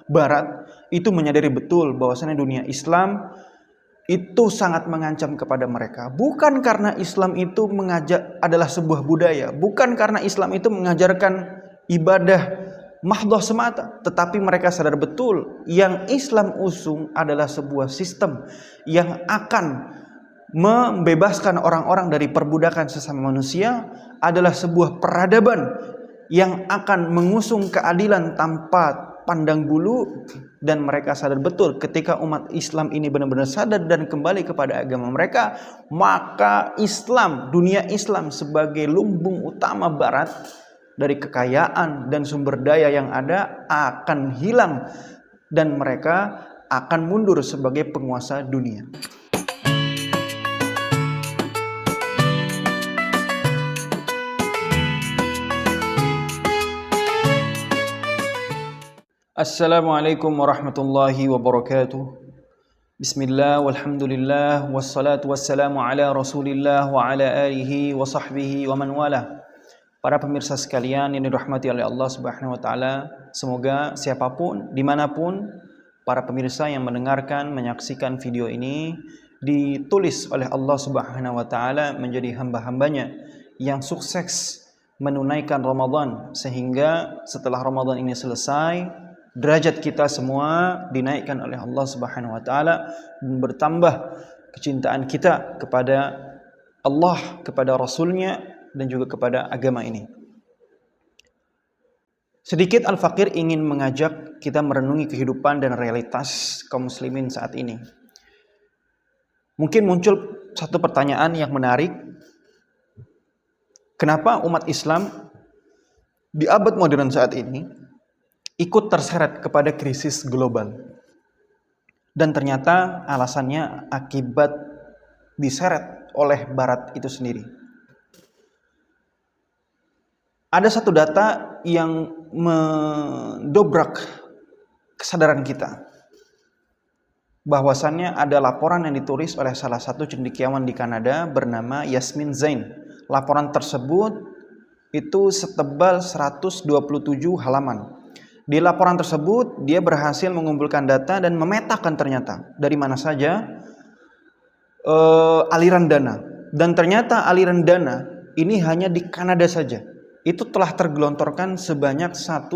Barat itu menyadari betul bahwasanya dunia Islam itu sangat mengancam kepada mereka. Bukan karena Islam itu adalah sebuah budaya, bukan karena Islam itu mengajarkan ibadah mahdhah semata, tetapi mereka sadar betul yang Islam usung adalah sebuah sistem yang akan membebaskan orang-orang dari perbudakan sesama manusia, adalah sebuah peradaban yang akan mengusung keadilan tanpa pandang bulu. Dan mereka sadar betul ketika umat Islam ini benar-benar sadar dan kembali kepada agama mereka, maka Islam, dunia Islam sebagai lumbung utama Barat dari kekayaan dan sumber daya yang ada akan hilang dan mereka akan mundur sebagai penguasa dunia. Assalamualaikum warahmatullahi wabarakatuh. Bismillah walhamdulillah wassalatu wassalamu ala rasulillah wa ala alihi wa sahbihi wa man wala. Para pemirsa sekalian yang dirahmati oleh Allah subhanahu wa ta'ala, semoga siapapun, dimanapun para pemirsa yang mendengarkan, menyaksikan video ini ditulis oleh Allah subhanahu wa ta'ala menjadi hamba-hambanya yang sukses menunaikan Ramadan, sehingga setelah Ramadan ini selesai derajat kita semua dinaikkan oleh Allah Subhanahu wa taala dan bertambah kecintaan kita kepada Allah, kepada Rasulnya dan juga kepada agama ini. Sedikit Al-Fakir ingin mengajak kita merenungi kehidupan dan realitas kaum muslimin saat ini. Mungkin muncul satu pertanyaan yang menarik. Kenapa umat Islam di abad modern saat ini ikut terseret kepada krisis global? Dan ternyata alasannya akibat diseret oleh Barat itu sendiri. Ada satu data yang mendobrak kesadaran kita, bahwasannya ada laporan yang ditulis oleh salah satu cendekiawan di Kanada bernama Yasmin Zain. Laporan tersebut itu setebal 127 halaman. Di laporan tersebut dia berhasil mengumpulkan data dan memetakan ternyata dari mana saja aliran dana. Dan ternyata aliran dana ini hanya di Kanada saja itu telah tergelontorkan sebanyak 1,5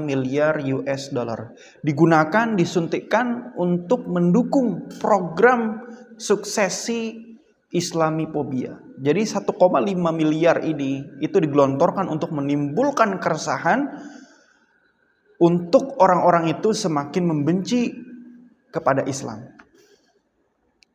miliar US dollar. Digunakan, disuntikkan untuk mendukung program suksesi Islamifobia. Jadi 1,5 miliar ini itu digelontorkan untuk menimbulkan keresahan, untuk orang-orang itu semakin membenci kepada Islam.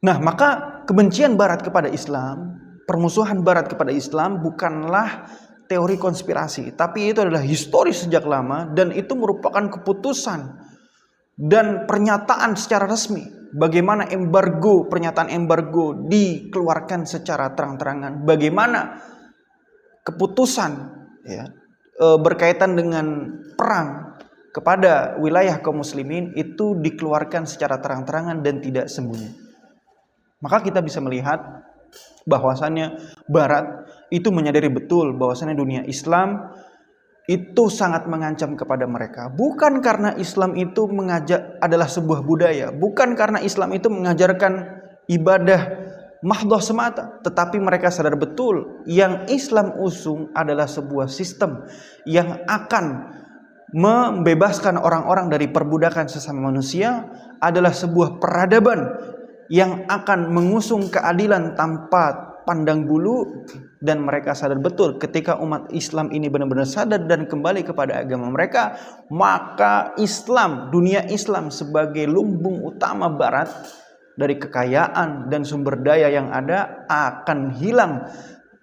Nah, maka kebencian Barat kepada Islam, permusuhan Barat kepada Islam bukanlah teori konspirasi, tapi itu adalah historis sejak lama dan itu merupakan keputusan dan pernyataan secara resmi. Bagaimana pernyataan embargo dikeluarkan secara terang-terangan, bagaimana keputusan berkaitan dengan perang kepada wilayah kaum muslimin itu dikeluarkan secara terang-terangan dan tidak sembunyi. Maka kita bisa melihat bahwasannya Barat itu menyadari betul bahwasannya dunia Islam itu sangat mengancam kepada mereka. Bukan karena Islam itu adalah sebuah budaya, bukan karena Islam itu mengajarkan ibadah mahdhah semata, tetapi mereka sadar betul yang Islam usung adalah sebuah sistem yang akan membebaskan orang-orang dari perbudakan sesama manusia, adalah sebuah peradaban yang akan mengusung keadilan tanpa pandang bulu. Dan mereka sadar betul ketika umat Islam ini benar-benar sadar dan kembali kepada agama mereka, maka Islam, dunia Islam sebagai lumbung utama Barat dari kekayaan dan sumber daya yang ada akan hilang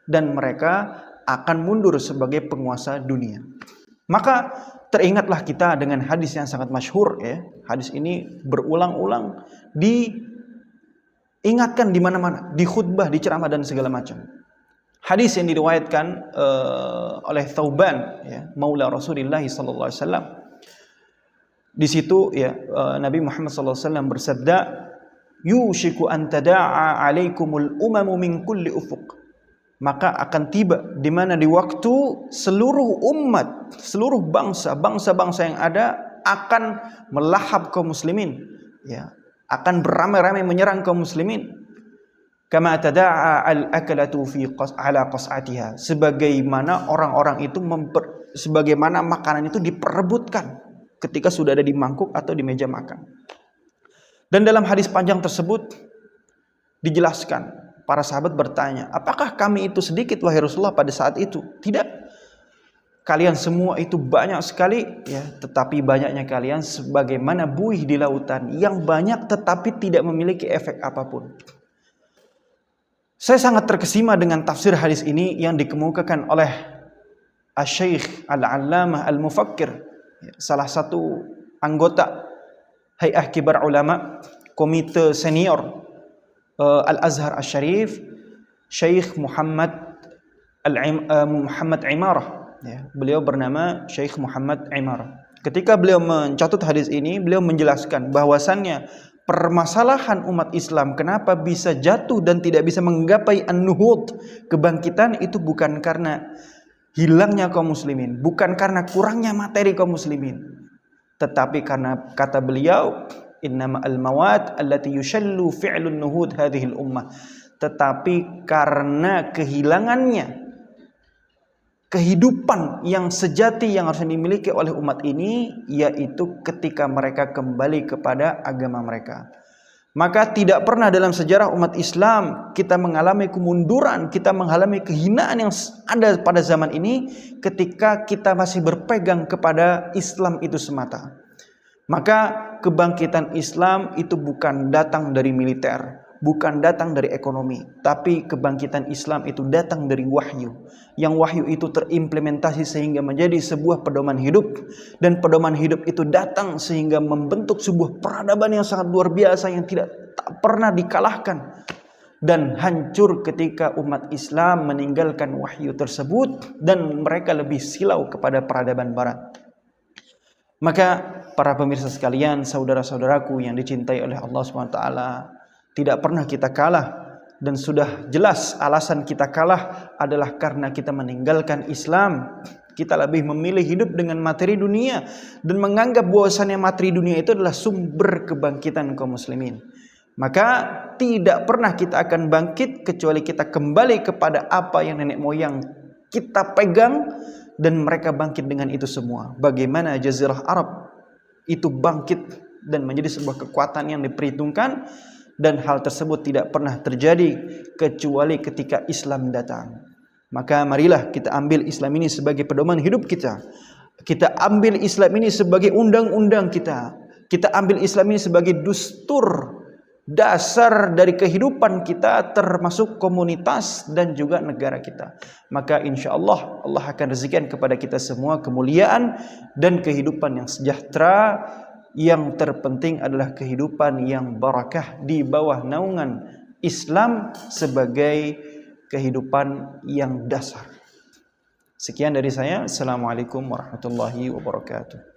dan mereka akan mundur sebagai penguasa dunia. Maka teringatlah kita dengan hadis yang sangat masyhur ya. Hadis ini berulang-ulang diingatkan di mana-mana, di khutbah, di ceramah dan segala macam. Hadis yang diriwayatkan oleh Thauban ya, Maula Rasulullah sallallahu alaihi wasallam. Di situ ya Nabi Muhammad sallallahu alaihi wasallam bersabda, "Yushiku an tada'a 'alaikumul umamu min kulli ufuq." Maka akan tiba di mana di waktu seluruh umat, seluruh bangsa-bangsa yang ada akan melahap kaum muslimin, ya, akan beramai-ramai menyerang kaum muslimin. Kama tada'a al-akalatu ala qas'atiha, sebagaimana orang-orang itu sebagaimana makanan itu diperebutkan ketika sudah ada di mangkuk atau di meja makan. Dan dalam hadis panjang tersebut dijelaskan, para sahabat bertanya, apakah kami itu sedikit wahai Rasulullah pada saat itu? Tidak. Kalian semua itu banyak sekali, ya, tetapi banyaknya kalian sebagaimana buih di lautan yang banyak tetapi tidak memiliki efek apapun. Saya sangat terkesima dengan tafsir hadis ini yang dikemukakan oleh Asy-Syaikh Al-Allamah Al-Mufakkir, salah satu anggota Hay'ah Kibar Ulama, Komite Senior Al-Azhar Asy-Syarif, Syekh Muhammad Imarah. Ya, beliau bernama Syekh Muhammad Imarah. Ketika beliau mencatat hadis ini, beliau menjelaskan bahwasannya permasalahan umat Islam kenapa bisa jatuh dan tidak bisa menggapai an-nuhud, kebangkitan, itu bukan karena hilangnya kaum muslimin, bukan karena kurangnya materi kaum muslimin, tetapi karena, kata beliau, innama al-mawat allati yushallu fi'lun nuhud hadhil ummah, tetapi karena kehilangannya kehidupan yang sejati yang harus dimiliki oleh umat ini, yaitu ketika mereka kembali kepada agama mereka. Maka tidak pernah dalam sejarah umat Islam kita mengalami kemunduran, kita mengalami kehinaan yang ada pada zaman ini ketika kita masih berpegang kepada Islam itu semata. Maka kebangkitan Islam itu bukan datang dari militer, bukan datang dari ekonomi, tapi kebangkitan Islam itu datang dari wahyu. Yang wahyu itu terimplementasi sehingga menjadi sebuah pedoman hidup, dan pedoman hidup itu datang sehingga membentuk sebuah peradaban yang sangat luar biasa yang tak pernah dikalahkan, dan hancur ketika umat Islam meninggalkan wahyu tersebut dan mereka lebih silau kepada peradaban barat. Maka para pemirsa sekalian, saudara-saudaraku yang dicintai oleh Allah SWT, tidak pernah kita kalah, dan sudah jelas alasan kita kalah adalah karena kita meninggalkan Islam. Kita lebih memilih hidup dengan materi dunia dan menganggap bahwasannya materi dunia itu adalah sumber kebangkitan kaum muslimin. Maka tidak pernah kita akan bangkit kecuali kita kembali kepada apa yang nenek moyang kita pegang, dan mereka bangkit dengan itu semua. Bagaimana Jazirah Arab itu bangkit dan menjadi sebuah kekuatan yang diperhitungkan, dan hal tersebut tidak pernah terjadi kecuali ketika Islam datang. Maka marilah kita ambil Islam ini sebagai pedoman hidup kita. Kita ambil Islam ini sebagai undang-undang kita. Kita ambil Islam ini sebagai dustur, dasar dari kehidupan kita, termasuk komunitas dan juga negara kita. Maka insya Allah, Allah akan rezekikan kepada kita semua kemuliaan dan kehidupan yang sejahtera. Yang terpenting adalah kehidupan yang barakah di bawah naungan Islam sebagai kehidupan yang dasar. Sekian dari saya. Assalamualaikum warahmatullahi wabarakatuh.